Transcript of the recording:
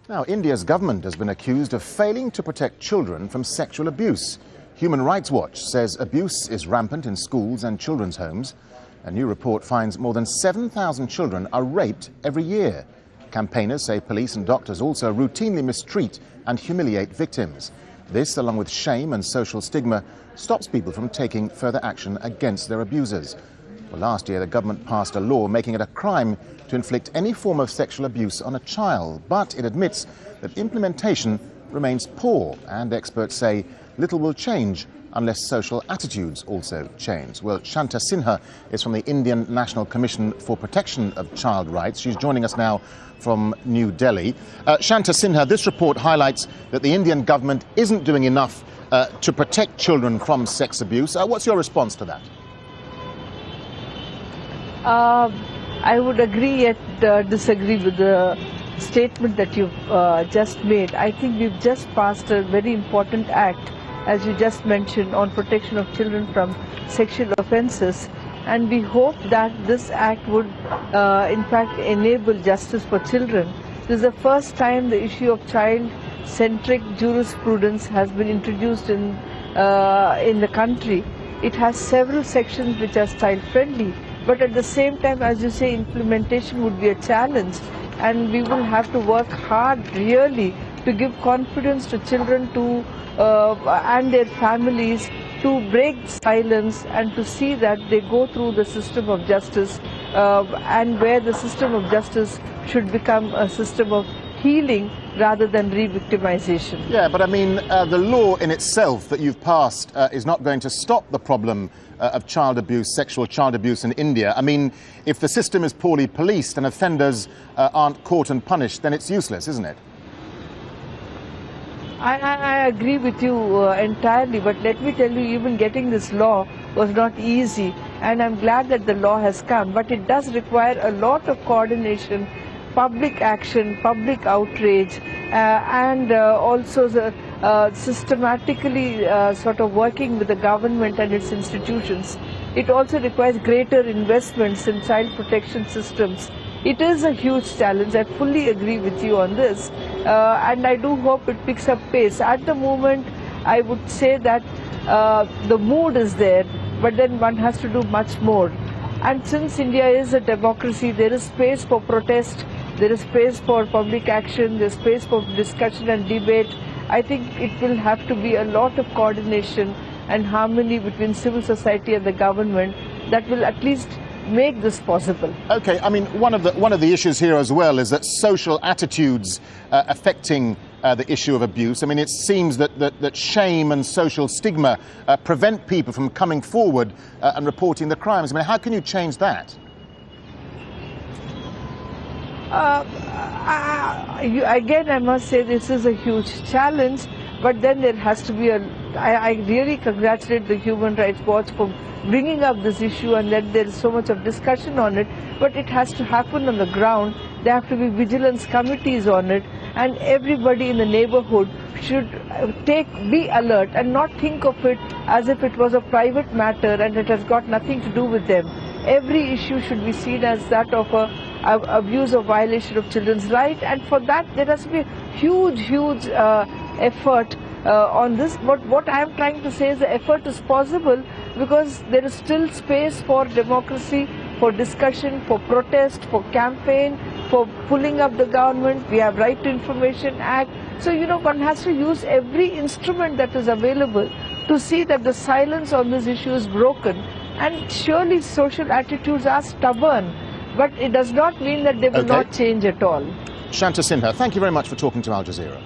Now, India's government has been accused of failing to protect children from sexual abuse. Human Rights Watch says abuse is rampant in schools and children's homes. A new report finds more than 7,000 children are raped every year. Campaigners say police and doctors also routinely mistreat and humiliate victims. This, along with shame and social stigma, stops people from taking further action against their abusers. Well, last year, the government passed a law making it a crime to inflict any form of sexual abuse on a child. But it admits that implementation remains poor, and experts say little will change unless social attitudes also change. Well, Shanta Sinha is from the Indian National Commission for Protection of Child Rights. She's joining us now from New Delhi. Shanta Sinha, this report highlights that the Indian government isn't doing enough to protect children from sex abuse. What's your response to that? I would agree yet disagree with the statement that you've just made. I think we've just passed a very important act, as you just mentioned, on protection of children from sexual offences, and we hope that this act would in fact enable justice for children. This is the first time the issue of child-centric jurisprudence has been introduced in the country. It has several sections which are child-friendly, but at the same time, as you say, implementation would be a challenge, and we will have to work hard really to give confidence to children and their families to break silence and to see that they go through the system of justice, and where the system of justice should become a system of healing rather than re-victimization. Yeah, but I mean, the law in itself that you've passed is not going to stop the problem of child abuse, sexual child abuse in India. I mean, if the system is poorly policed and offenders aren't caught and punished, then it's useless, isn't it? I agree with you entirely, but let me tell you, even getting this law was not easy, and I'm glad that the law has come, but it does require a lot of coordination, public action, public outrage, and also systematically sort of working with the government and its institutions. It also requires greater investments in child protection systems. It is a huge challenge. I fully agree with you on this, and I do hope it picks up pace. At the moment, I would say that the mood is there, but then one has to do much more. And since India is a democracy, there is space for protest, there is space for public action, there is space for discussion and debate. I think it will have to be a lot of coordination and harmony between civil society and the government that will at least make this possible. Okay, I mean, one of the issues here as well is that social attitudes affecting the issue of abuse. I mean, it seems that shame and social stigma prevent people from coming forward and reporting the crimes. I mean, how can you change that? Again, I must say this is a huge challenge, but then there has to be I really congratulate the Human Rights Watch for bringing up this issue, and that there is so much of discussion on it, but it has to happen on the ground. There have to be vigilance committees on it, and everybody in the neighborhood should be alert and not think of it as if it was a private matter and it has got nothing to do with them. Every issue should be seen as that of abuse or violation of children's rights, and for that there has to be a huge effort on this. But what I am trying to say is the effort is possible because there is still space for democracy, for discussion, for protest, for campaign, for pulling up the government. We have Right to Information Act. So, you know, one has to use every instrument that is available to see that the silence on this issue is broken. And surely social attitudes are stubborn, but it does not mean that they will not change at all. Shanta Sinha, thank you very much for talking to Al Jazeera.